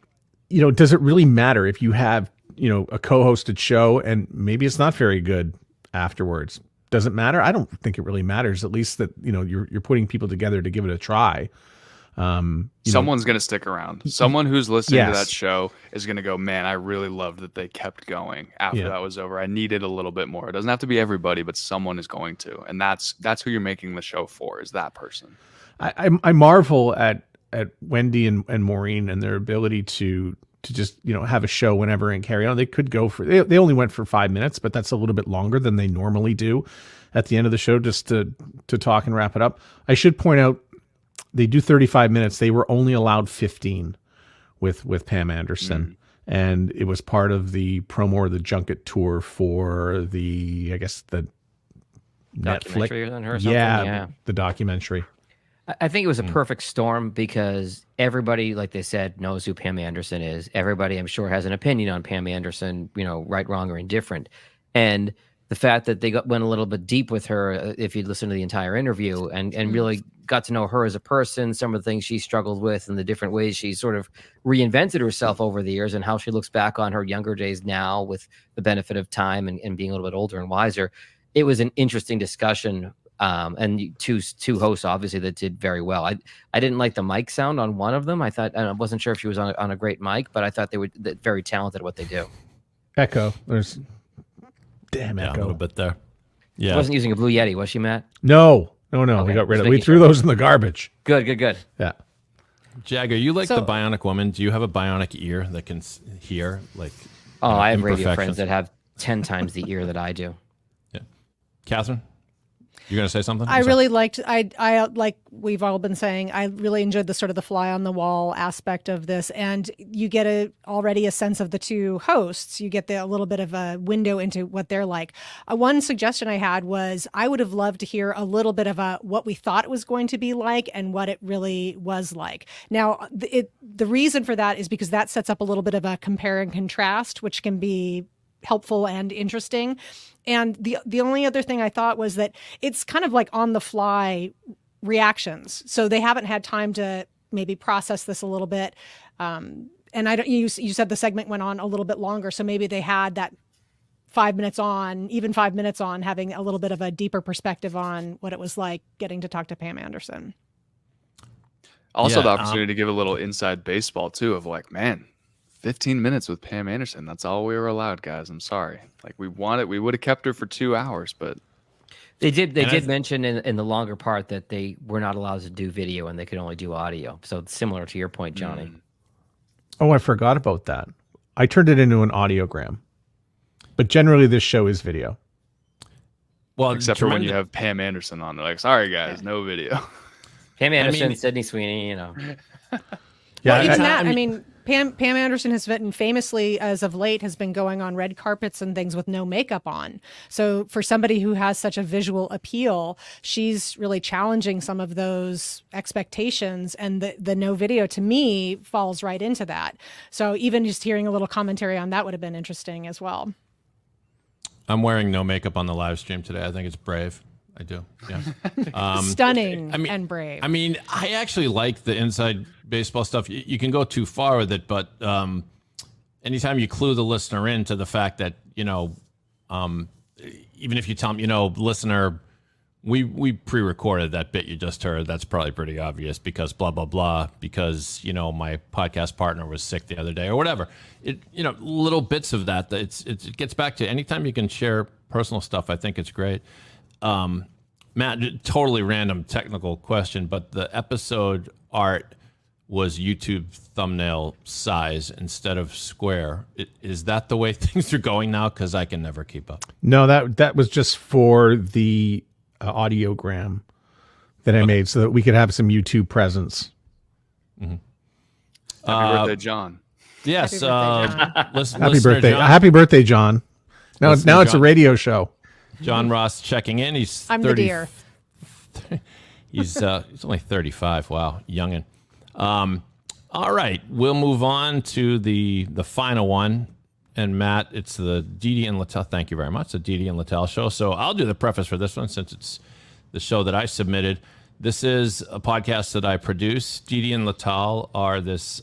does it really matter if you have, a co-hosted show and maybe it's not very good afterwards? Does it matter? I don't think it really matters. At least that you're putting people together to give it a try. Someone's going to stick around. Someone who's listening to that show is going to go, man, I really loved that they kept going after that was over. I needed a little bit more. It doesn't have to be everybody, but someone is going to, and that's who you're making the show for, is that person. I marvel at Wendy and Maureen and their ability to just, have a show whenever and carry on. They could go they only went for 5 minutes, but that's a little bit longer than they normally do at the end of the show, just to talk and wrap it up. I should point out they do 35 minutes. They were only allowed 15 with Pam Anderson. And it was part of the promo or the junket tour for the Documentary Netflix. on her or something? Yeah, the documentary. I think it was a perfect storm because everybody, like they said, knows who Pam Anderson is. Everybody, I'm sure, has an opinion on Pam Anderson, right, wrong, or indifferent. And the fact that they went a little bit deep with her, if you listen to the entire interview, and really got to know her as a person, some of the things she struggled with and the different ways she sort of reinvented herself over the years and how she looks back on her younger days now with the benefit of time and being a little bit older and wiser. It was an interesting discussion. And two hosts, obviously, that did very well. I didn't like the mic sound on one of them. I wasn't sure if she was on a great mic, but I thought they were very talented at what they do. Echo. There's damn echo. A little bit there. Yeah. She wasn't using a Blue Yeti, was she, Matt? No. Okay, We got rid of. just We making threw sure. those in the garbage. Good. Yeah. Jag, are you like So- the bionic woman? Do you have a bionic ear that can hear Oh, I have radio imperfections? friends that have 10 times the ear that I do. Yeah. Catherine, you're going to say something? I really liked, I like we've all been saying, I really enjoyed the sort of the fly on the wall aspect of this. And you get already a sense of the two hosts. You get a little bit of a window into what they're like. One suggestion I had was I would have loved to hear a little bit of what we thought it was going to be like and what it really was like. Now, the reason for that is because that sets up a little bit of a compare and contrast, which can be helpful and interesting. And the only other thing I thought was that it's kind of like on the fly reactions. So they haven't had time to maybe process this a little bit. And you said the segment went on a little bit longer. So maybe they had that 5 minutes on, even 5 minutes on, having a little bit of a deeper perspective on what it was like getting to talk to Pam Anderson. Also, the opportunity to give a little inside baseball too of 15 minutes with Pam Anderson. That's all we were allowed, guys. I'm sorry. We would have kept her for 2 hours, but They did mention in the longer part that they were not allowed to do video and they could only do audio. So similar to your point, Johnny. Oh, I forgot about that. I turned it into an audiogram. But generally, this show is video. Well, except for when you have Pam Anderson on. They're like, sorry, guys, no video. Pam Anderson, Sydney Sweeney, Yeah, Well, even that, I mean, Pam Anderson has been famously, as of late, has been going on red carpets and things with no makeup on. So for somebody who has such a visual appeal, she's really challenging some of those expectations. And the no video, to me, falls right into that. So even just hearing a little commentary on that would have been interesting as well. I'm wearing no makeup on the live stream today. I think it's brave. I do. Yeah. Stunning and brave. I mean, I actually like the inside baseball stuff. You can go too far with it, but anytime you clue the listener into the fact that, even if you tell them, listener, we pre-recorded that bit you just heard. That's probably pretty obvious because blah, blah, blah, because, my podcast partner was sick the other day or whatever. Little bits of that. It gets back to anytime you can share personal stuff, I think it's great. Matt, totally random technical question, but the episode art was YouTube thumbnail size instead of square. Is that the way things are going now? Because I can never keep up. No, that was just for the audiogram that I made so that we could have some YouTube presence. Mm-hmm. Happy birthday, John. Yes. Happy birthday. John. Happy birthday, John. Now it's John. a radio show. John Ross checking in. He's I'm 30, the deer. He's only 35. Wow, youngin. All right, we'll move on to the final one. And Matt, it's the Didi and Littell. Thank you very much. The Didi and Littell show. So I'll do the preface for this one since it's the show that I submitted. This is a podcast that I produce. Didi and Littell are this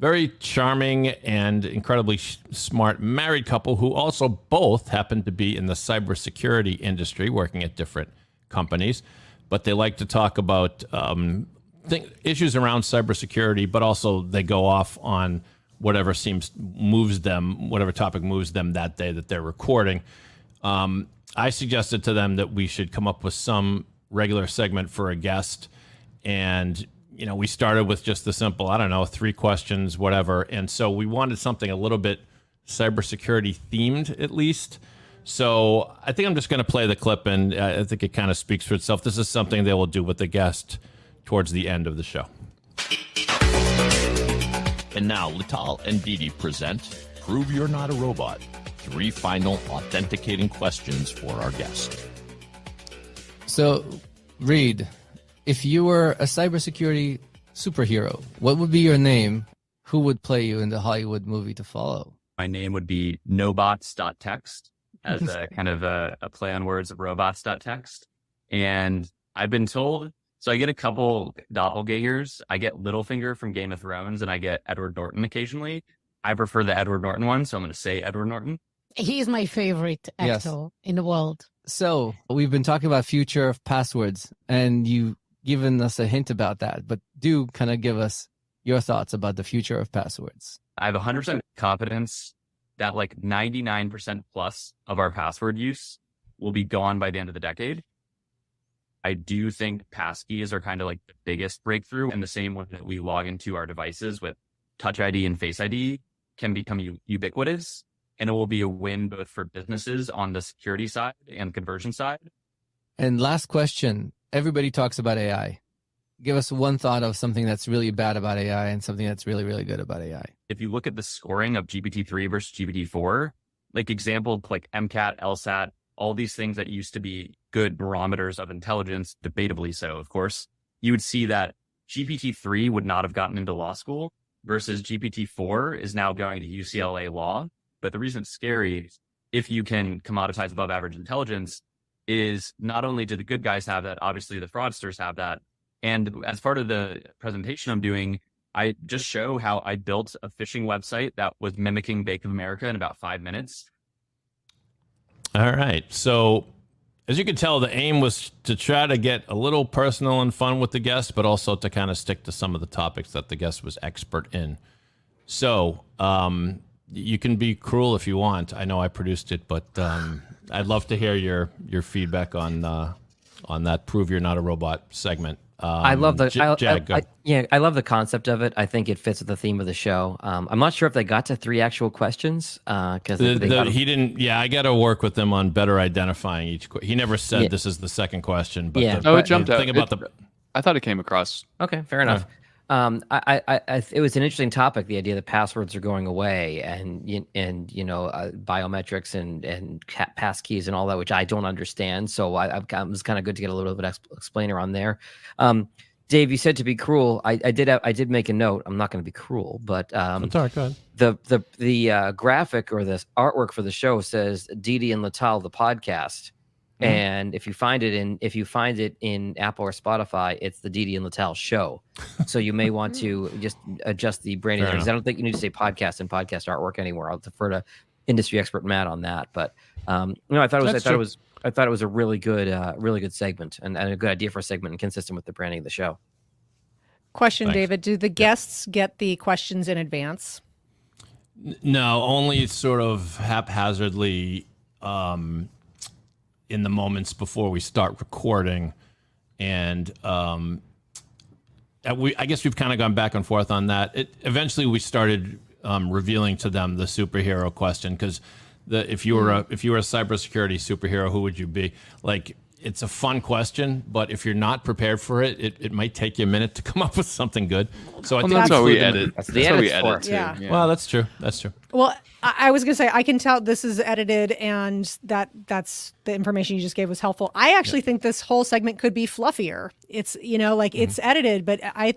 very charming and incredibly smart married couple who also both happen to be in the cybersecurity industry, working at different companies. But they like to talk about issues around cybersecurity, but also they go off on whatever moves them, whatever topic moves them that day that they're recording. I suggested to them that we should come up with some regular segment for a guest And, we started with just the simple, 3 questions, whatever. And so we wanted something a little bit cybersecurity themed, at least. So I think I'm just going to play the clip, and I think it kind of speaks for itself. This is something they will do with the guest towards the end of the show. And now Lital and Didi present Prove You're Not a Robot. 3 final authenticating questions for our guest. So, Reed, if you were a cybersecurity superhero, what would be your name? Who would play you in the Hollywood movie to follow? My name would be nobots.txt, as a kind of a play on words of robots.txt. And I've been told, so I get a couple doppelgangers. I get Littlefinger from Game of Thrones, and I get Edward Norton occasionally. I prefer the Edward Norton one, so I'm going to say Edward Norton. He's my favorite actor in the world. So we've been talking about future of passwords, and you've given us a hint about that, but do kind of give us your thoughts about the future of passwords. I have 100% confidence that like 99% plus of our password use will be gone by the end of the decade. I do think passkeys are kind of like the biggest breakthrough, and the same way that we log into our devices with Touch ID and Face ID can become ubiquitous, and it will be a win both for businesses on the security side and conversion side. And last question, everybody talks about AI. Give us one thought of something that's really bad about AI and something that's really, really good about AI. If you look at the scoring of GPT-3 versus GPT-4, like example, like MCAT, LSAT, all these things that used to be good barometers of intelligence, debatably so, of course, you would see that GPT-3 would not have gotten into law school versus GPT-4 is now going to UCLA law. But the reason it's scary, if you can commoditize above average intelligence, is not only do the good guys have that, obviously the fraudsters have that. And as part of the presentation I'm doing, I just show how I built a phishing website that was mimicking Bank of America in about 5 minutes. All right. So as you can tell, the aim was to try to get a little personal and fun with the guest, but also to kind of stick to some of the topics that the guest was expert in. So you can be cruel if you want. I know I produced it, but I'd love to hear your feedback on that Prove You're Not a Robot segment. I love the Jag, I love the concept of it. I think it fits with the theme of the show. I'm not sure if they got to 3 actual questions because he didn't. Yeah, I got to work with them on better identifying each. He never said this is the second question. But it jumped out. About I thought it came across. Okay, fair enough. It was an interesting topic, the idea that passwords are going away and biometrics and passkeys and all that, which I don't understand. So it was kind of good to get a little bit of explainer on there. Dave, you said to be cruel. I did make a note. I'm not going to be cruel, but that's all right, go ahead. The graphic or the artwork for the show says Didi and Lital, the podcast. Mm-hmm. And if you find it in Apple or Spotify, it's the Didi and Lital show. So you may want to just adjust the branding there, because I don't think you need to say podcast and podcast artwork anymore. I'll defer to industry expert Matt on that. But I thought it was a really good segment and a good idea for a segment and consistent with the branding of the show. Question, Thanks. David: do the guests get the questions in advance? No, only sort of haphazardly. In the moments before we start recording, and I guess we've kind of gone back and forth on that. Eventually we started revealing to them the superhero question, because if you were a cybersecurity superhero, who would you be? Like, it's a fun question, but if you're not prepared for it, it might take you a minute to come up with something good. So I think that's why we edit. That's why we edit too. Yeah. Well, that's true. Well, I was going to say, I can tell this is edited, and that's the information you just gave was helpful. I actually think this whole segment could be fluffier. It's, it's edited, but a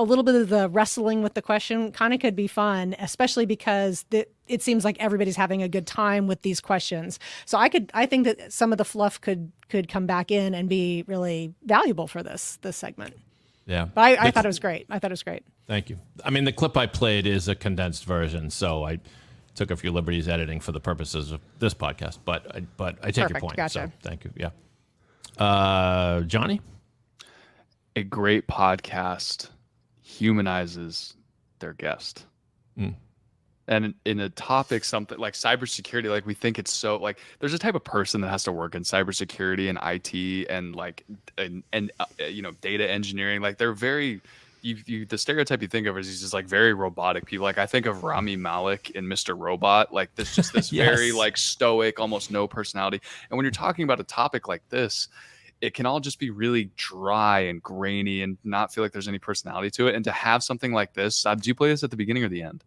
little bit of the wrestling with the question kind of could be fun, especially because it seems like everybody's having a good time with these questions. So I think that some of the fluff could come back in and be really valuable for this segment. Yeah. But I thought it was great. Thank you. I mean, the clip I played is a condensed version, so I took a few liberties editing for the purposes of this podcast. But I take your point. Gotcha. So thank you. Yeah. Johnny? A great podcast humanizes their guest. And in a topic, something like cybersecurity, like we think it's so like there's a type of person that has to work in cybersecurity and IT and like and data engineering. Like they're very the stereotype you think of is these just like very robotic people. Like I think of Rami Malek in Mr. Robot. Like this just this Yes. very like stoic, almost no personality. And when you're talking about a topic like this, it can all just be really dry and grainy and not feel like there's any personality to it. And to have something like this, do you play this at the beginning or the end?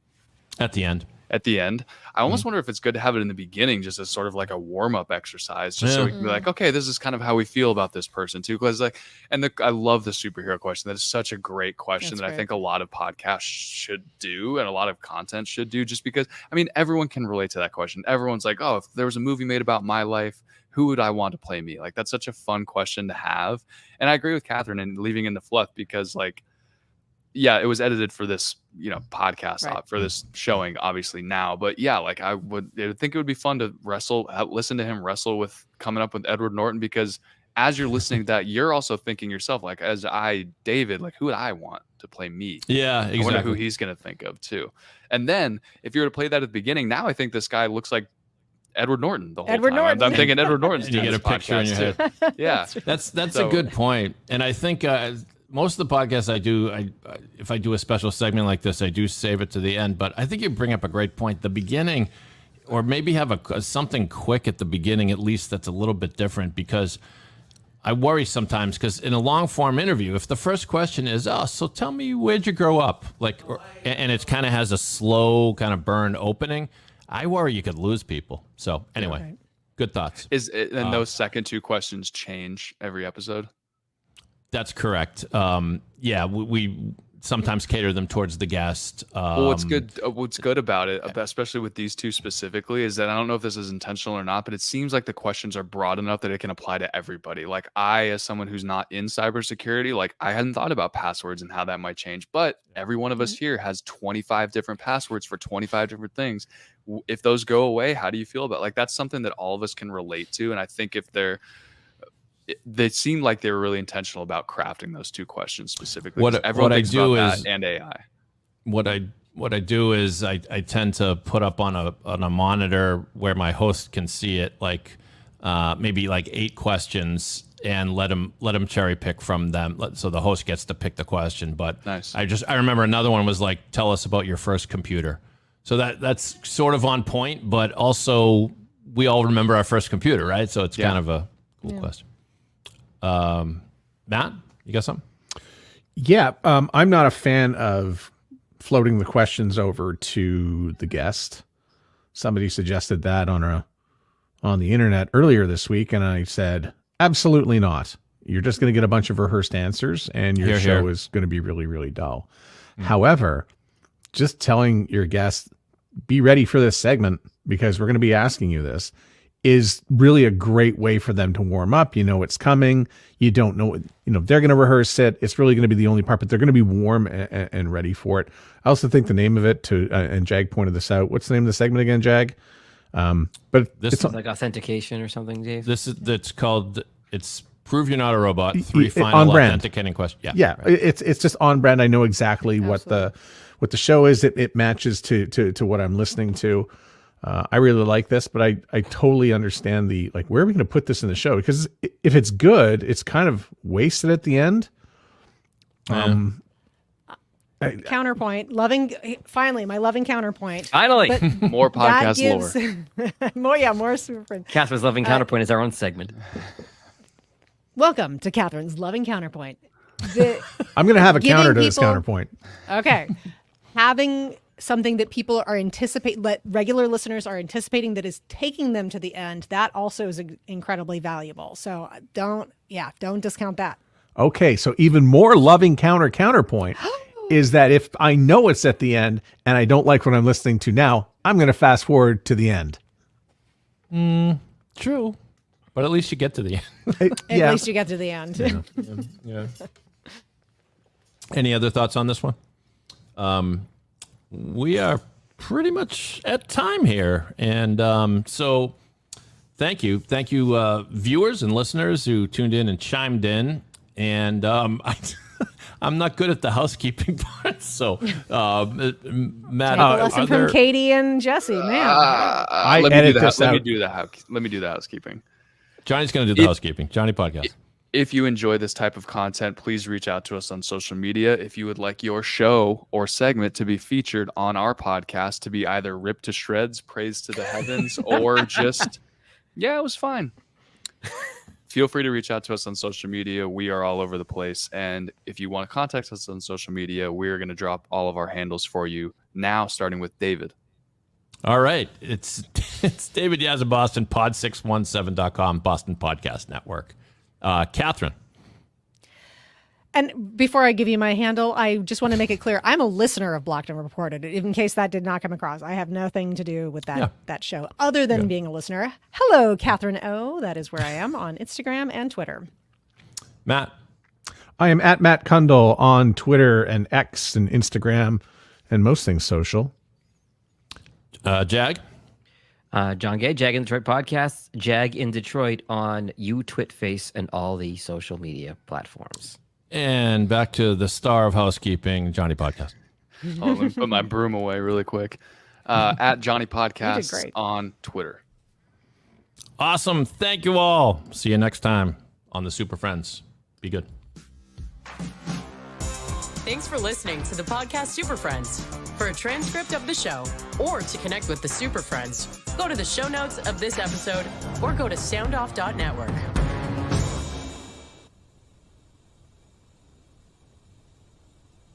At the end. At the end. I almost wonder if it's good to have it in the beginning, just as sort of like a warm-up exercise, just so we can be like, okay, this is kind of how we feel about this person too. Because like, I love the superhero question. That is such a great question I think a lot of podcasts should do and a lot of content should do, just because, I mean, everyone can relate to that question. Everyone's like, oh, if there was a movie made about my life, who would I want to play me? Like, that's such a fun question to have. And I agree with Catherine in leaving in the fluff because like, yeah, it was edited for this, podcast for this showing, obviously now. But yeah, like I would think it would be fun to listen to him wrestle with coming up with Edward Norton, because as you're listening to that, you're also thinking yourself, like, David, like, who would I want to play me? Yeah, exactly. I wonder who he's going to think of too. And then if you were to play that at the beginning, now I think this guy looks like Edward Norton the whole time. I'm thinking Edward Norton's And you doing get a this picture in your podcast, head. too. Yeah, That's a good point. And I think most of the podcasts I do, if I do a special segment like this, I do save it to the end. But I think you bring up a great point. The beginning, or maybe have something quick at the beginning, at least that's a little bit different, because I worry sometimes, because in a long form interview, if the first question is, oh, so tell me, where'd you grow up? And it kind of has a slow kind of burn opening, I worry you could lose people. So anyway, good thoughts. And those second two questions change every episode? That's correct. We sometimes cater them towards the guest. Well, what's good about it, especially with these two specifically, is that I don't know if this is intentional or not, but it seems like the questions are broad enough that it can apply to everybody. Like I, as someone who's not in cybersecurity, like I hadn't thought about passwords and how that might change, but every one of us here has 25 different passwords for 25 different things. If those go away, how do you feel about it? Like that's something that all of us can relate to. And I think if they seem like they were really intentional about crafting those two questions specifically. Everyone thinks about that and AI. What I do is I tend to put up on a monitor where my host can see it, like maybe like 8 questions, and let him cherry pick from them. So the host gets to pick the question. But nice. I remember another one was like, tell us about your first computer. So that's sort of on point, but also we all remember our first computer, right? So it's kind of a cool question. Matt, you got something? Yeah, I'm not a fan of floating the questions over to the guest. Somebody suggested that on the internet earlier this week, and I said, absolutely not. You're just going to get a bunch of rehearsed answers, and your show is going to be really, really dull. However, just telling your guest, be ready for this segment because we're going to be asking you this, is really a great way for them to warm up. You know it's coming. You don't know, they're going to rehearse it. It's really going to be the only part, but they're going to be warm and ready for it. I also think the name of it, and Jag pointed this out. What's the name of the segment again, Jag? But this is like authentication or something, Dave. It's Prove You're Not a Robot. 3 final authenticating questions. Yeah. Right. It's just on brand. I know exactly what the show is. It matches to what I'm listening to. I really like this, but I totally understand where are we going to put this in the show? Because if it's good, it's kind of wasted at the end. Counterpoint, finally, my loving counterpoint. Finally, more podcast lore. More super friends. Catherine's loving counterpoint is our own segment. Welcome to Catherine's loving counterpoint. I'm going to have a counter to this counterpoint. Okay, having something that people are regular listeners are anticipating that is taking them to the end, that also is incredibly valuable. So don't discount that. Okay, so even more loving counterpoint is that if I know it's at the end and I don't like what I'm listening to now, I'm going to fast forward to the end. True, but at least you get to the end. At least you get to the end. Yeah. Any other thoughts on this one? We are pretty much at time here. And so thank you, viewers and listeners who tuned in and chimed in. And I'm not good at the housekeeping part. So, Matt, Take a lesson from Katie and Jesse, man. Let me do the housekeeping. Johnny's going to do the housekeeping. Johnny Podcast. If you enjoy this type of content, please reach out to us on social media. If you would like your show or segment to be featured on our podcast, to be either ripped to shreds, praised to the heavens, or just, yeah, it was fine. Feel free to reach out to us on social media. We are all over the place. And if you want to contact us on social media, we're going to drop all of our handles for you now, starting with David. All right. It's David Yaz of Boston, pod617.com, Boston Podcast Network. Catherine. And before I give you my handle, I just want to make it clear, I'm a listener of Blocked and Reported, in case that did not come across. I have nothing to do with that show, other than being a listener. Hello, Catherine O. That is where I am on Instagram and Twitter. Matt. I am at Matt Kundle on Twitter and X and Instagram and most things social. Jag. John Gay, Jag In Detroit Podcasts, Jag In Detroit on Twitface and all the social media platforms. And back to the star of housekeeping, Johnny Podcast. Let me put my broom away really quick. At Johnny Podcast on Twitter. Awesome. Thank you all. See you next time on the Super Friends. Be good. Thanks for listening to the Podcast Super Friends. For a transcript of the show or to connect with the Super Friends, go to the show notes of this episode or go to soundoff.network.